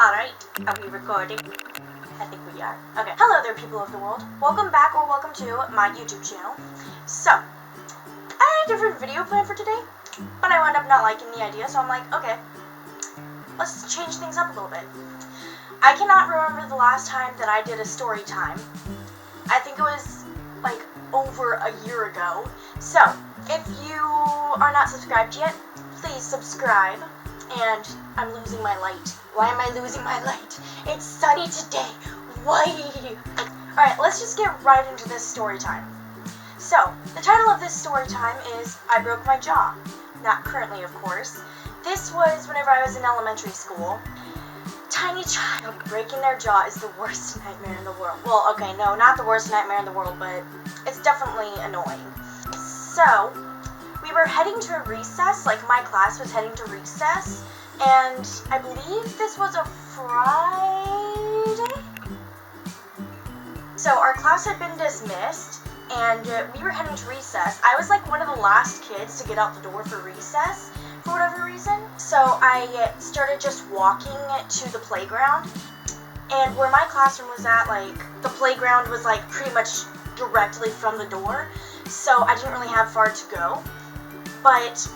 Alright, are we recording? I think we are. Okay. Hello there, people of the world. Welcome back or welcome to my YouTube channel. So, I had a different video planned for today, but I wound up not liking the idea, so I'm like, okay, let's change things up a little bit. I cannot remember the last time that I did a story time. I think it was like over a year ago. So, if you are not subscribed yet, please subscribe. And I'm losing my light. Why am I losing my light? It's sunny today. Why? Alright, let's just get right into this story time. So, the title of this story time is I Broke My Jaw. Not currently, of course. This was whenever I was in elementary school. Tiny child breaking their jaw is the worst nightmare in the world. Well, okay, no, not the worst nightmare in the world, but it's definitely annoying. So, we were heading to recess, like my class was heading to recess, and I believe this was a Friday? So our class had been dismissed, and we were heading to recess. I was like one of the last kids to get out the door for recess, for whatever reason. So I started just walking to the playground, and where my classroom was at, like, the playground was like pretty much directly from the door, so I didn't really have far to go. But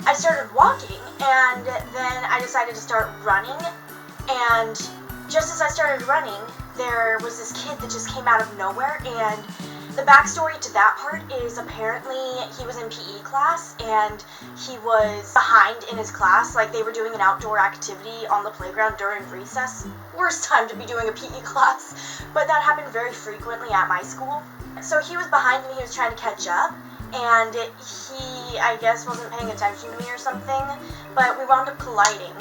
I started walking, and then I decided to start running, and just as I started running, there was this kid that just came out of nowhere, and the backstory to that part is apparently he was in PE class, and he was behind in his class, like they were doing an outdoor activity on the playground during recess. Worst time to be doing a PE class, but that happened very frequently at my school. So he was behind and he was trying to catch up, and he, I guess, wasn't paying attention to me or something, but we wound up colliding.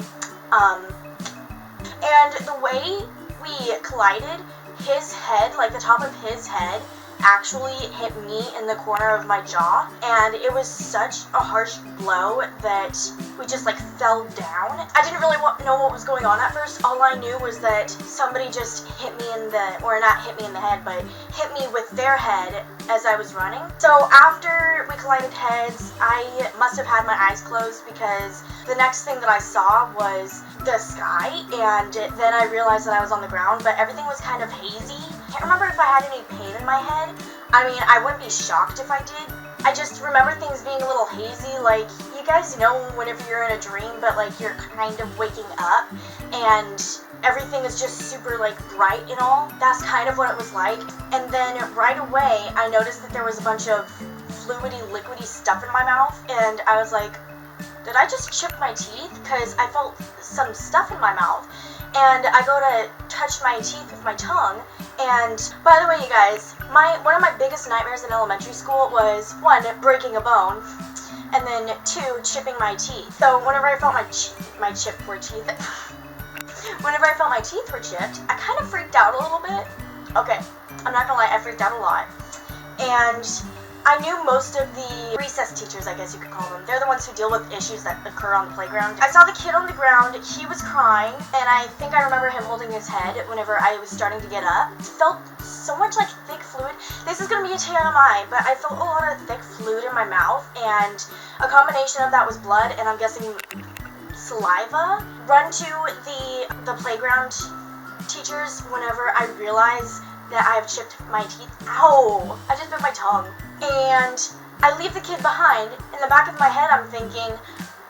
And the way we collided, his head, like the top of his head, actually hit me in the corner of my jaw, and it was such a harsh blow that we just like fell down. I didn't really know what was going on at first. All I knew was that somebody just hit me in the, or not hit me in the head, but hit me with their head as I was running. So after we collided heads, I must have had my eyes closed because the next thing that I saw was the sky, and then I realized that I was on the ground, but everything was kind of hazy. I can't remember if I had any pain in my head. I mean, I wouldn't be shocked if I did. I just remember things being a little hazy, like, you guys know whenever you're in a dream, but like you're kind of waking up, and everything is just super like bright and all. That's kind of what it was like. And then right away, I noticed that there was a bunch of fluidy, liquidy stuff in my mouth, and I was like, did I just chip my teeth? Because I felt some stuff in my mouth. And I go to touch my teeth with my tongue, and by the way, you guys, one of my biggest nightmares in elementary school was, 1, breaking a bone, and then 2, chipping my teeth. So whenever I felt my teeth were chipped, I kind of freaked out a little bit. Okay, I'm not gonna lie, I freaked out a lot. And I knew most of the recess teachers, I guess you could call them. They're the ones who deal with issues that occur on the playground. I saw the kid on the ground, he was crying, and I think I remember him holding his head whenever I was starting to get up. It felt so much like thick fluid. This is going to be a TMI, but I felt a lot of thick fluid in my mouth, and a combination of that was blood, and I'm guessing saliva. Run to the playground teachers whenever I realize that I have chipped my teeth. Ow! I just bit my tongue. And I leave the kid behind. In the back of my head, I'm thinking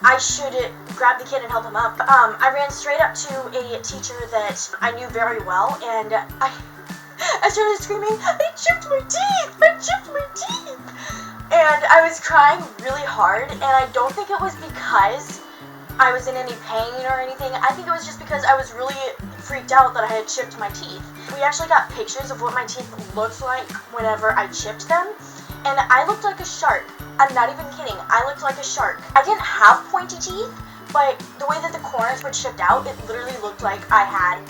I should grab the kid and help him up. I ran straight up to a teacher that I knew very well, and I started screaming, I chipped my teeth! I chipped my teeth! And I was crying really hard, and I don't think it was because I was in any pain or anything. I think it was just because I was really freaked out that I had chipped my teeth. We actually got pictures of what my teeth looked like whenever I chipped them, and I looked like a shark. I'm not even kidding. I looked like a shark. I didn't have pointy teeth, but the way that the corners were chipped out, it literally looked like I had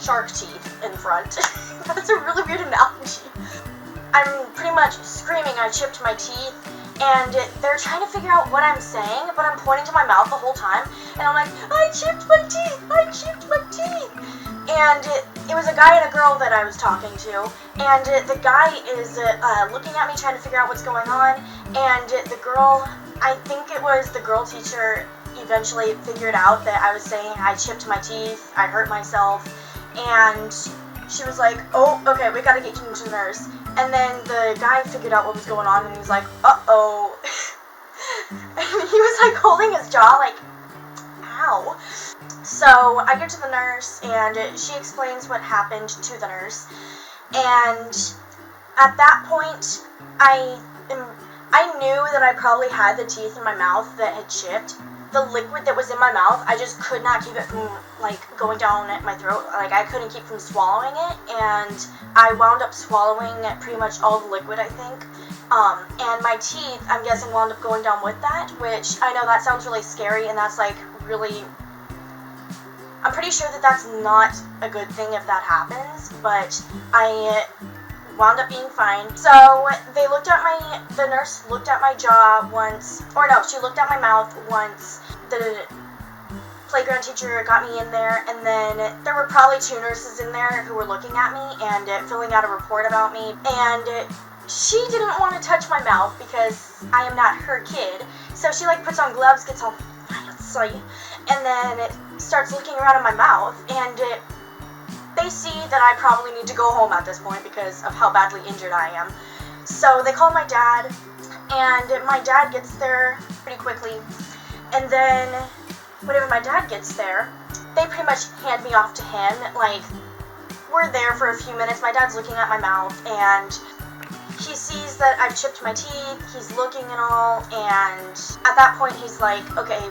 shark teeth in front. That's a really weird analogy. I'm pretty much screaming I chipped my teeth, and they're trying to figure out what I'm saying, but I'm pointing to my mouth the whole time, and I'm like, I chipped my teeth! I chipped my teeth! And it was a guy and a girl that I was talking to, and the guy is looking at me trying to figure out what's going on, and the girl, I think it was the girl teacher, eventually figured out that I was saying I chipped my teeth, I hurt myself, and she was like, oh, okay, we gotta get you to the nurse. And then the guy figured out what was going on, and he was like, uh-oh. And he was like holding his jaw like, ow. So I get to the nurse, and she explains what happened to the nurse. And at that point, I knew that I probably had the teeth in my mouth that had chipped. The liquid that was in my mouth, I just could not keep it from, like, going down my throat. Like, I couldn't keep from swallowing it, and I wound up swallowing pretty much all the liquid, I think. And my teeth, I'm guessing, wound up going down with that, which I know that sounds really scary, and that's, like, really... I'm pretty sure that that's not a good thing if that happens, but I wound up being fine. So the nurse looked at my jaw once, or no, she looked at my mouth once. The playground teacher got me in there, and then there were probably 2 nurses in there who were looking at me and filling out a report about me. And she didn't want to touch my mouth because I am not her kid. So she like puts on gloves, gets all fancy, and then it starts looking around in my mouth, and they see that I probably need to go home at this point because of how badly injured I am. So they call my dad, and my dad gets there pretty quickly. And then whenever my dad gets there, they pretty much hand me off to him. Like, we're there for a few minutes. My dad's looking at my mouth, and he sees that I've chipped my teeth. He's looking and all, and at that point he's like, okay,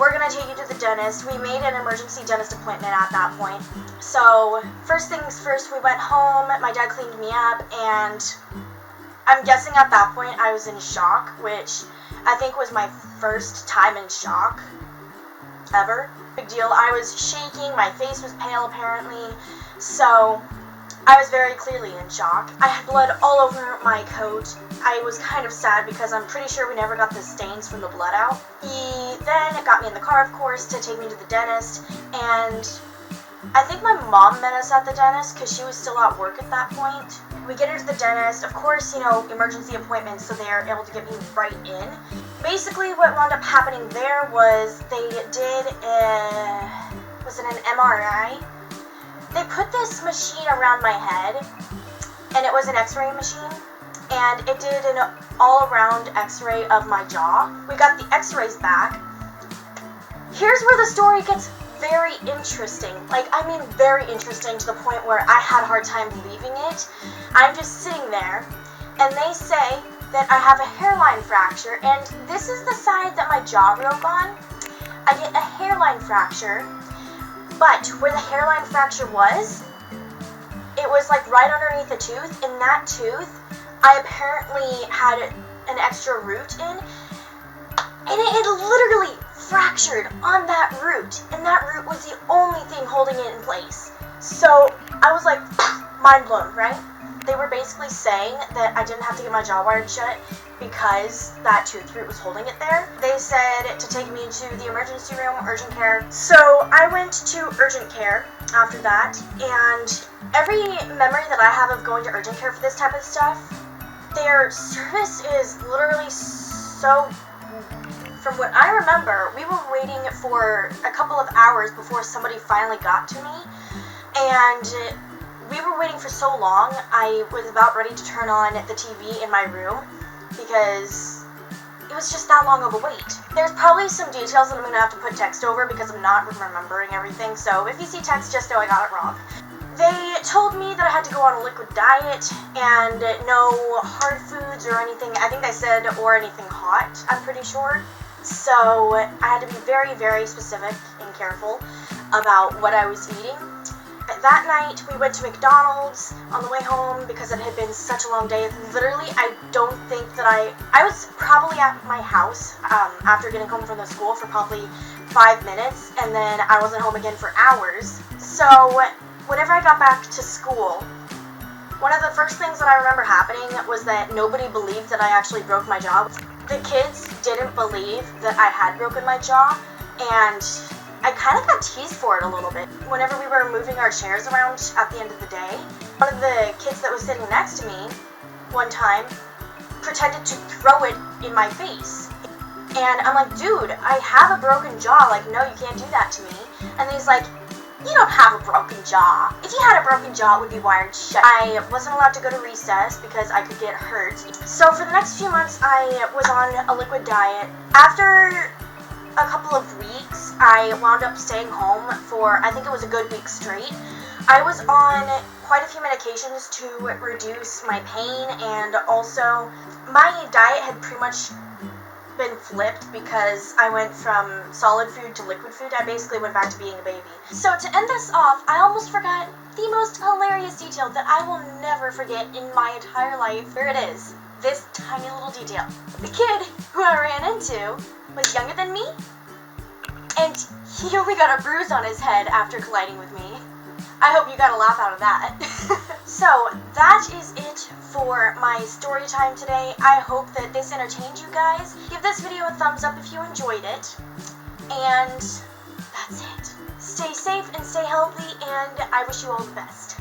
we're gonna take you to the dentist. We made an emergency dentist appointment at that point. So, first things first, we went home, my dad cleaned me up, and I'm guessing at that point I was in shock, which I think was my first time in shock ever. Big deal. I was shaking, my face was pale apparently, so I was very clearly in shock. I had blood all over my coat. I was kind of sad because I'm pretty sure we never got the stains from the blood out. He then got me in the car, of course, to take me to the dentist, and I think my mom met us at the dentist because she was still at work at that point. We get into the dentist, of course, you know, emergency appointments, so they're able to get me right in. Basically, what wound up happening there was they did was it an MRI? They put this machine around my head, and it was an x-ray machine, and it did an all-around x-ray of my jaw. We got the x-rays back. Here's where the story gets very interesting. Like, I mean very interesting to the point where I had a hard time believing it. I'm just sitting there, and they say that I have a hairline fracture, and this is the side that my jaw broke on. I get a hairline fracture, but where the hairline fracture was, it was like right underneath a tooth. In that tooth, I apparently had an extra root in, and it had literally fractured on that root, and that root was the only thing holding it in place. So I was like, mind blown, right? They were basically saying that I didn't have to get my jaw wired shut because that tooth root was holding it there. They said to take me to the emergency room, urgent care. So I went to urgent care after that, and every memory that I have of going to urgent care for this type of stuff, their service is literally so... From what I remember, we were waiting for a couple of hours before somebody finally got to me, and we were waiting for so long, I was about ready to turn on the TV in my room, because it was just that long of a wait. There's probably some details that I'm going to have to put text over because I'm not remembering everything, so if you see text, just know I got it wrong. They told me that I had to go on a liquid diet and no hard foods or anything. I think they said or anything hot, I'm pretty sure. So I had to be very, very specific and careful about what I was eating. That night, we went to McDonald's on the way home because it had been such a long day. Literally, I don't think that I was probably at my house after getting home from the school for probably 5 minutes, and then I wasn't home again for hours. So whenever I got back to school, one of the first things that I remember happening was that nobody believed that I actually broke my jaw. The kids didn't believe that I had broken my jaw, and I kind of got teased for it a little bit. Whenever we were moving our chairs around at the end of the day, one of the kids that was sitting next to me one time pretended to throw it in my face. And I'm like, dude, I have a broken jaw. Like, no, you can't do that to me. And then he's like, you don't have a broken jaw. If you had a broken jaw, it would be wired shut. I wasn't allowed to go to recess because I could get hurt. So for the next few months, I was on a liquid diet. After a couple of weeks, I wound up staying home for, I think it was a good week straight. I was on quite a few medications to reduce my pain, and also my diet had pretty much been flipped because I went from solid food to liquid food. I basically went back to being a baby. So to end this off, I almost forgot the most hilarious detail that I will never forget in my entire life. Here it is. This tiny little detail. The kid who I ran into was younger than me, and he only got a bruise on his head after colliding with me. I hope you got a laugh out of that. So that is it for my story time today. I hope that this entertained you guys. Give this video a thumbs up if you enjoyed it. And that's it. Stay safe and stay healthy, and I wish you all the best.